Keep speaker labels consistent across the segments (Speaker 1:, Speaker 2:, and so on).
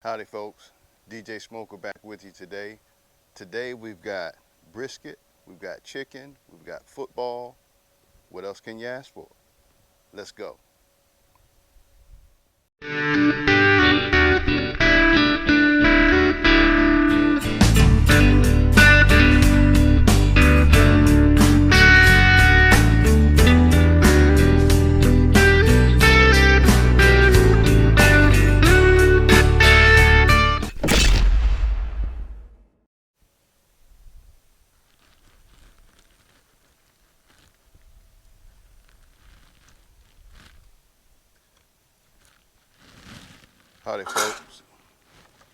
Speaker 1: Howdy folks, DJ Smoker back with you today. Today we've got brisket, we've got chicken, we've got football. What else can you ask for? Let's go. Howdy folks,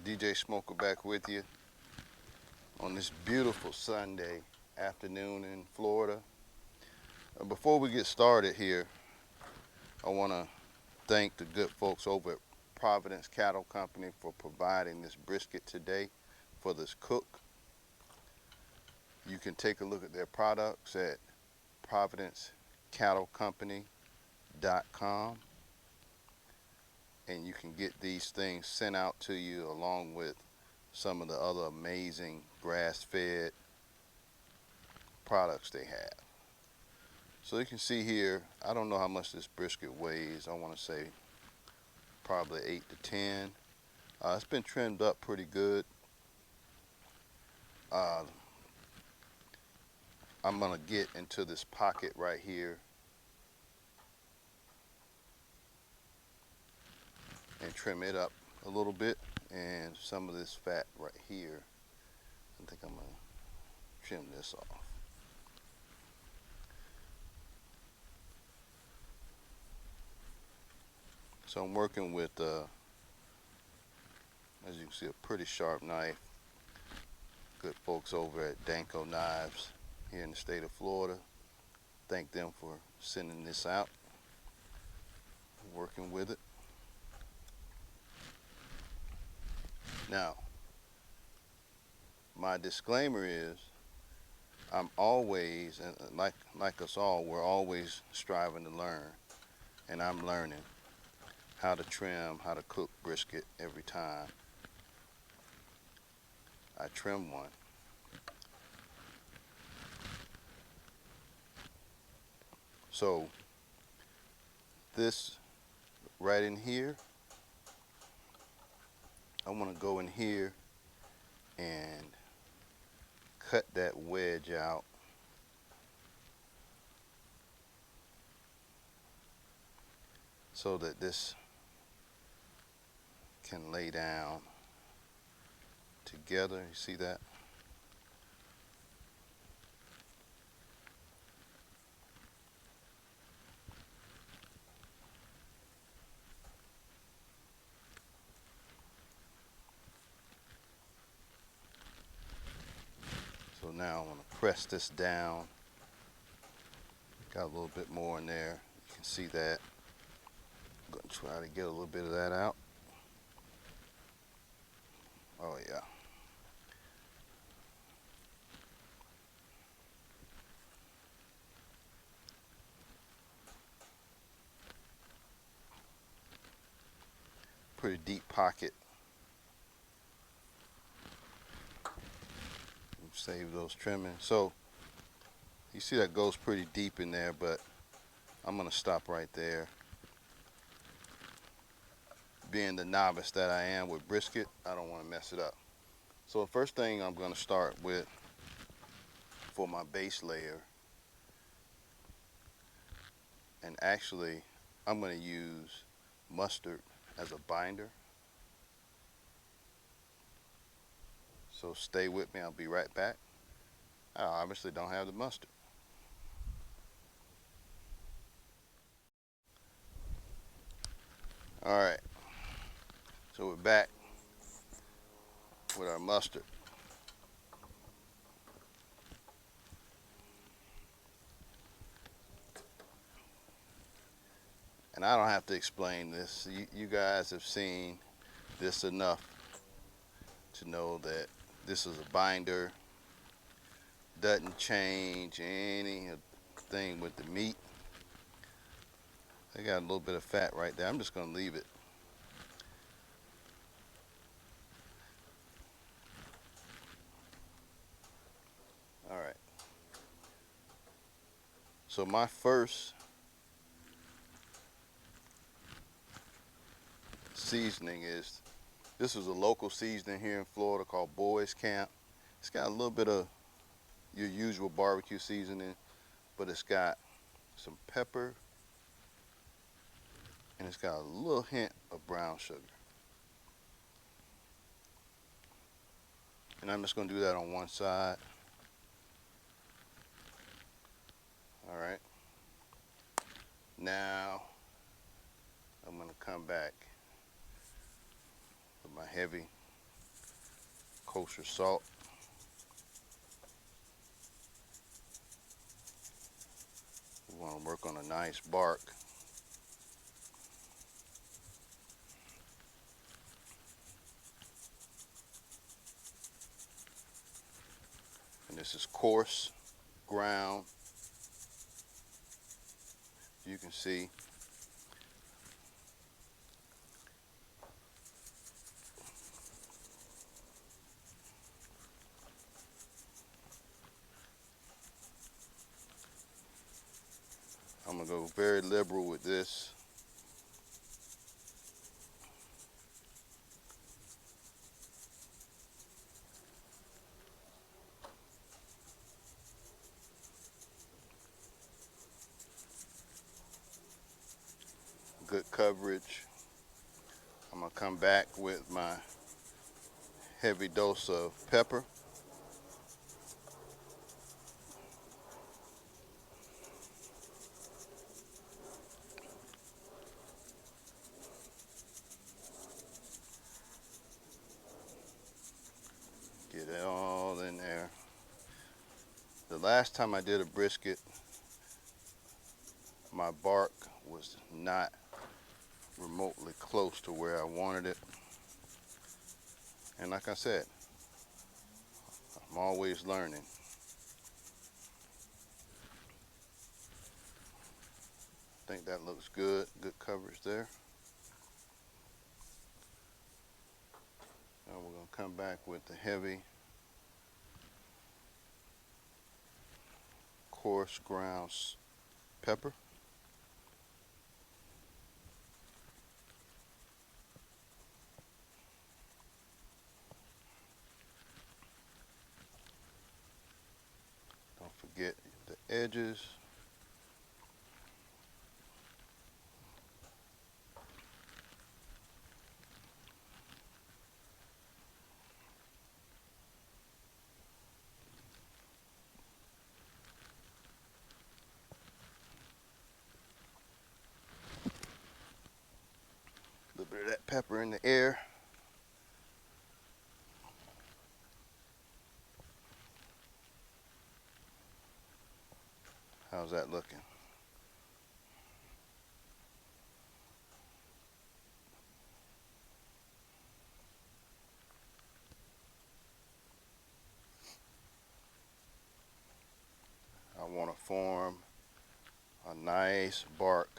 Speaker 1: DJ Smoker back with you on this beautiful Sunday afternoon in Florida. Before we get started here, I want to thank the good folks over at Providence Cattle Company for providing this brisket today for this cook. You can take a look at their products at providencecattlecompany.com, and you can get these things sent out to you along with some of the other amazing grass-fed products they have. So you can see here, I don't know how much this brisket weighs. I want to say probably 8 to 10. It's been trimmed up pretty good. I'm gonna get into this pocket right here and trim it up a little bit, and some of this fat right here, I think I'm gonna trim this off. So I'm working with, as you can see, a pretty sharp knife. Good folks over at Danko Knives here in the state of Florida. Thank them for sending this out. Working with it. Now, my disclaimer is I'm always, and like us all, we're always striving to learn, and I'm learning how to trim, how to cook brisket every time I trim one. So this right in here, I want to go in here and cut that wedge out so that this can lay down together. You see that? So now I want to press this down. Got a little bit more in there. You can see that. I'm going to try to get a little bit of that out. Oh yeah. Pretty deep pocket. Save those trimmings. So you see that goes pretty deep in there, but I'm gonna stop right there. Being the novice that I am with brisket, I don't want to mess it up. So the first thing I'm gonna start with for my base layer, and actually I'm gonna use mustard as a binder. So stay with me, I'll be right back. I obviously don't have the mustard. All right, so we're back with our mustard. And I don't have to explain this. You guys have seen this enough to know that this is a binder. Doesn't change anything with the meat. They got a little bit of fat right there. I'm just going to leave it. So my first seasoning is, this is a local seasoning here in Florida called Boys Camp. It's got a little bit of your usual barbecue seasoning, but it's got some pepper and it's got a little hint of brown sugar. And I'm just going to do that on one side. All right. Now I'm going to come back with my heavy kosher salt. We want to work on a nice bark. And this is coarse ground. You can see I'm going to go very liberal with this. Good coverage. I'm going to come back with my heavy dose of pepper. Get it all in there. The last time I did a brisket, my bark was not remotely close to where I wanted it. And like I said, I'm always learning. I think that looks good. Good coverage there. Now we're going to come back with the heavy, coarse ground pepper. Don't forget the edges. A little bit of that pepper in the air. How's that looking? I want to form a nice bark.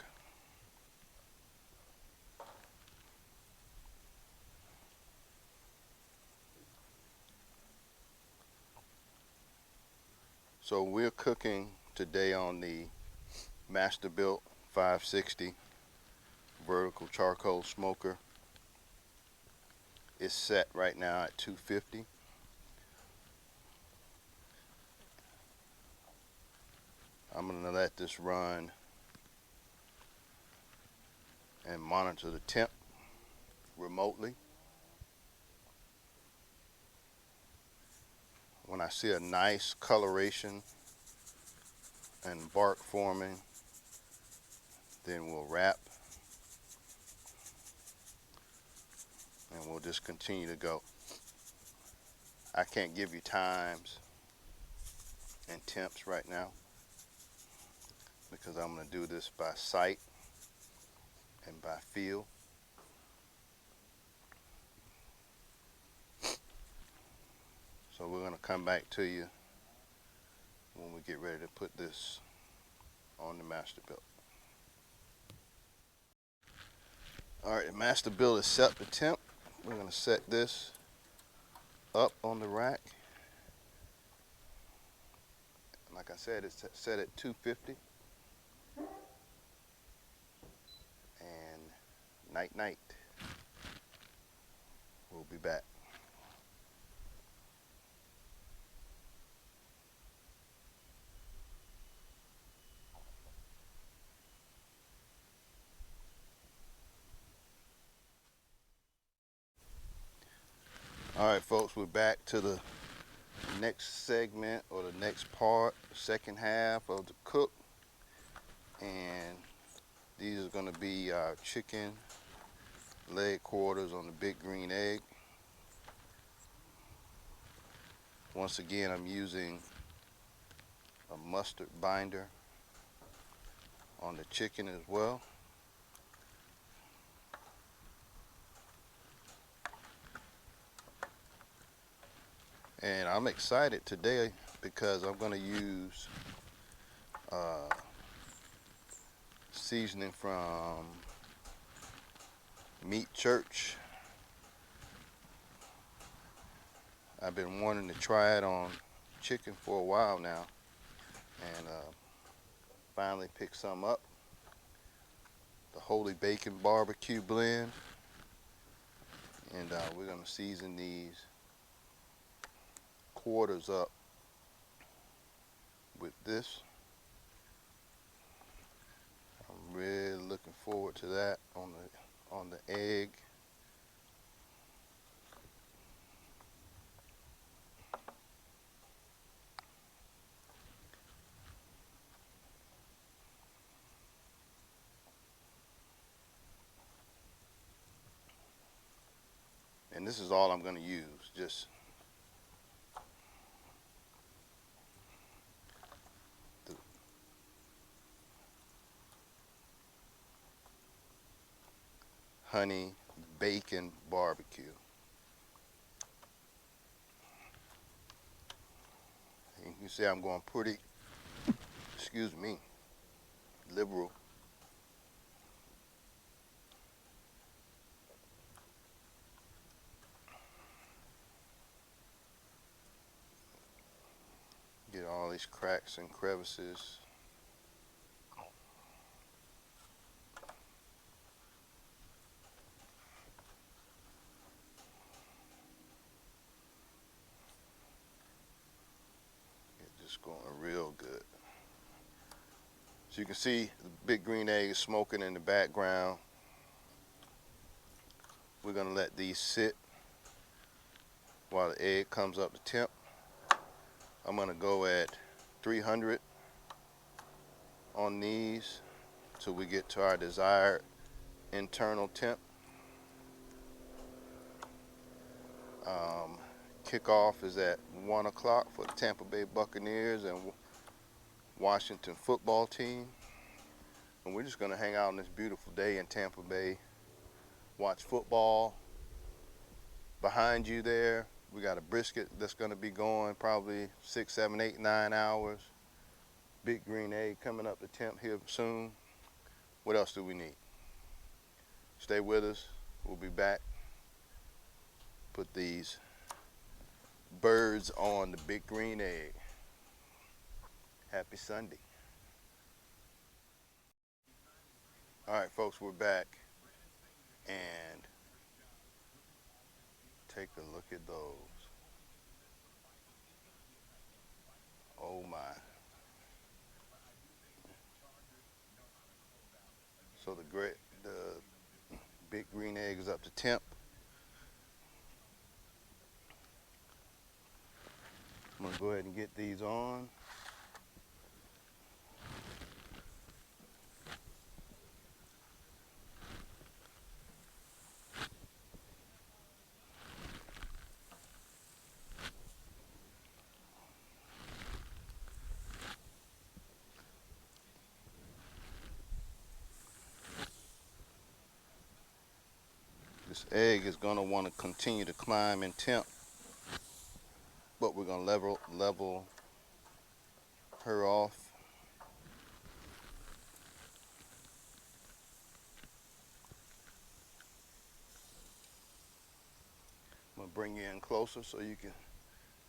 Speaker 1: So we're cooking today on the Masterbuilt 560 vertical charcoal smoker. It's set right now at 250. I'm going to let this run and monitor the temp remotely. When I see a nice coloration and bark forming, then we'll wrap and we'll just continue to go. I can't give you times and temps right now because I'm going to do this by sight and by feel. So we're going to come back to you when we get ready to put this on the Masterbuilt. Alright, the Masterbuilt is set to temp. We're going to set this up on the rack. Like I said, it's set at 250. And night night. We'll be back. All right, folks, we're back to the next segment or the next part, second half of the cook. And these are going to be our chicken leg quarters on the big green egg. Once again, I'm using a mustard binder on the chicken as well. And I'm excited today because I'm going to use seasoning from Meat Church. I've been wanting to try it on chicken for a while now, and finally picked some up. The Holy Bacon Barbecue Blend, and we're going to season these quarters up with this. I'm really looking forward to that on the egg. And this is all I'm going to use, just the honey bacon barbecue. And you can see I'm going pretty, excuse me, liberal. Get all these cracks and crevices. It's just going real good. So you can see the big green egg is smoking in the background. We're going to let these sit while the egg comes up to temp. I'm going to go at 300 on these till we get to our desired internal temp. Kickoff is at 1 o'clock for the Tampa Bay Buccaneers and Washington football team. And we're just going to hang out on this beautiful day in Tampa Bay, watch football. Behind you there, we got a brisket that's going to be going probably 6, 7, 8, 9 hours. Big green egg coming up to temp here soon. What else do we need? Stay with us. We'll be back. Put these birds on the big green egg. Happy Sunday. All right, folks, we're back. And take a look at those. Oh my. So the big green egg is up to temp. I'm gonna go ahead and get these on. This egg is gonna want to continue to climb in temp, but we're gonna level her off. I'm gonna bring you in closer so you can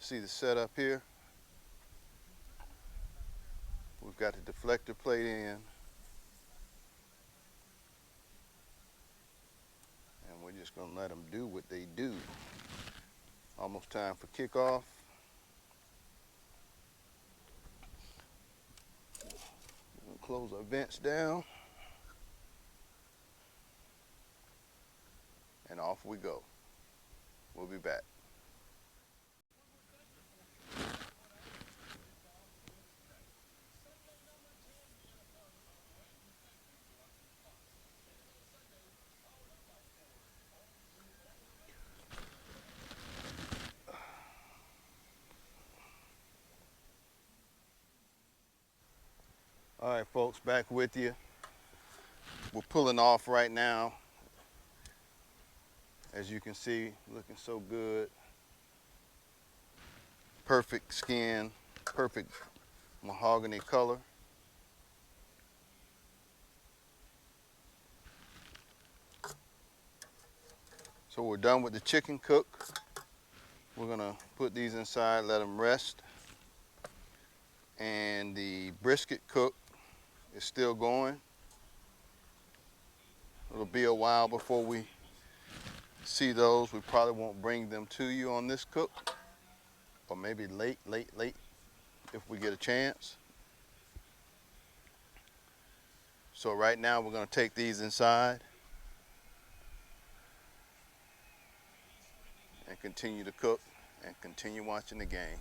Speaker 1: see the setup here. We've got the deflector plate in. Gonna let them do what they do. Almost time for kickoff. We'll close our vents down. And off we go. We'll be back. All right, folks, back with you. We're pulling off right now. As you can see, looking so good. Perfect skin, perfect mahogany color. So we're done with the chicken cook. We're gonna put these inside, let them rest. And the brisket cook is still going. It'll be a while before we see those. We probably won't bring them to you on this cook, or maybe late if we get a chance. So right now we're gonna take these inside and continue to cook and continue watching the game.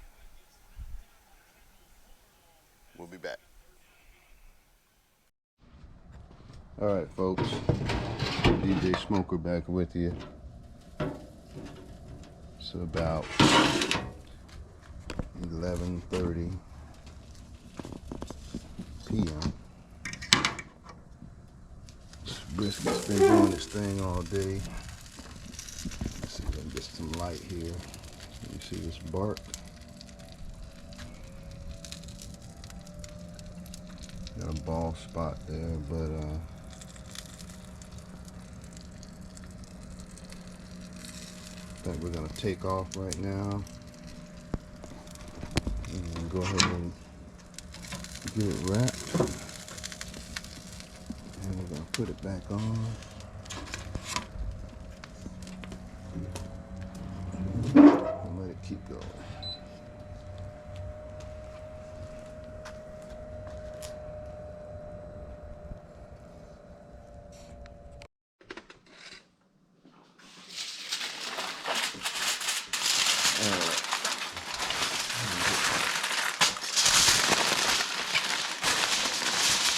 Speaker 1: We'll be back. All right, folks, DJ Smoker back with you. It's about 11:30 p.m. This brisket's been doing this thing all day. Let's see if I can get some light here. You see this bark? Got a bald spot there, but I think we're gonna take off right now and go ahead and get it wrapped, and we're gonna put it back on. And let it keep going.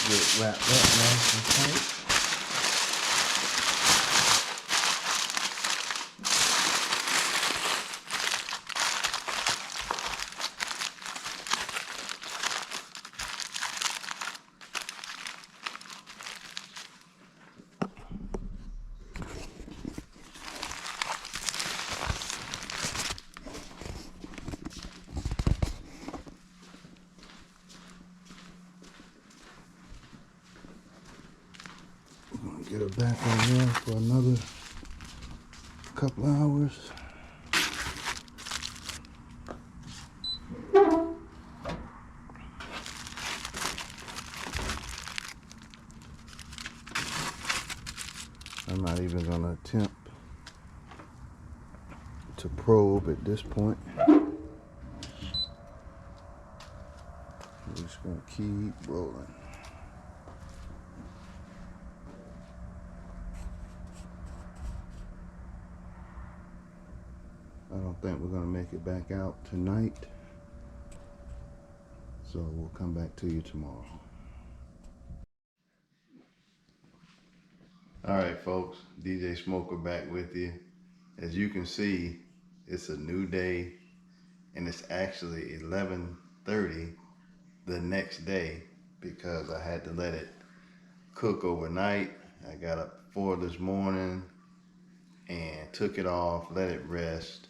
Speaker 1: Get it wrapped up nice and tight. Get her back on there for another couple hours. I'm not even gonna attempt to probe at this point. We're just gonna keep rolling. I don't think we're gonna make it back out tonight, so we'll come back to you tomorrow. All right, folks, DJ Smoker back with you. As you can see, it's a new day, and it's actually 11:30 the next day because I had to let it cook overnight. I got up 4 this morning and took it off, let it rest.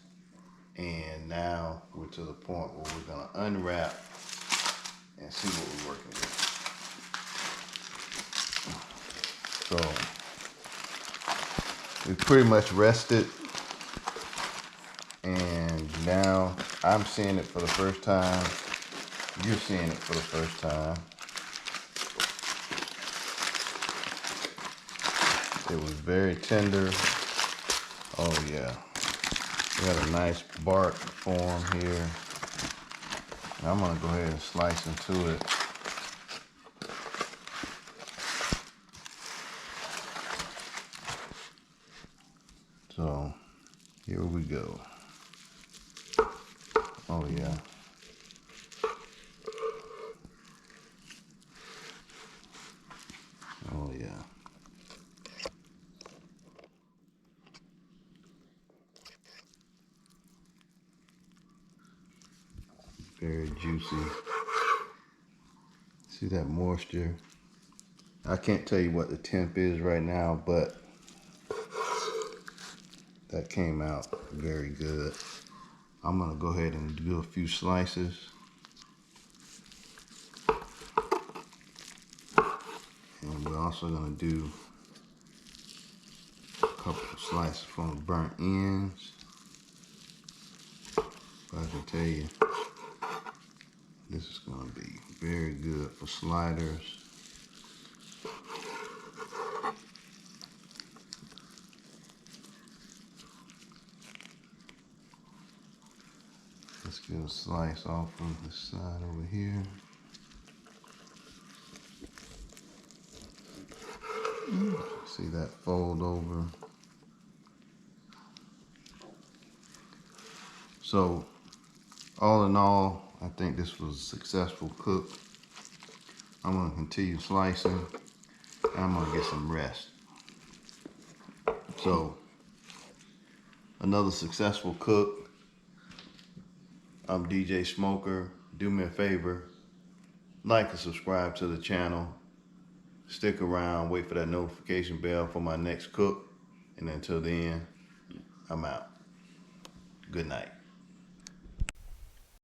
Speaker 1: And now we're to the point where we're gonna unwrap and see what we're working with. So we pretty much rested, and now I'm seeing it for the first time. You're seeing it for the first time. It was very tender, Oh yeah, we got a nice bark form here. I'm gonna go ahead and slice into it. So here we go. Oh yeah. Oh yeah. Very juicy. See that moisture? I can't tell you what the temp is right now, but that came out very good. I'm gonna go ahead and do a few slices. And we're also gonna do a couple of slices from the burnt ends. But I can tell you, this is gonna be very good for sliders. Let's get a slice off of this side over here. See that fold over. So, all in all, I think this was a successful cook. I'm gonna continue slicing, and I'm gonna get some rest. So, another successful cook. I'm DJ Smoker. Do me a favor, like and subscribe to the channel. Stick around, wait for that notification bell for my next cook. And until then, I'm out. Good night.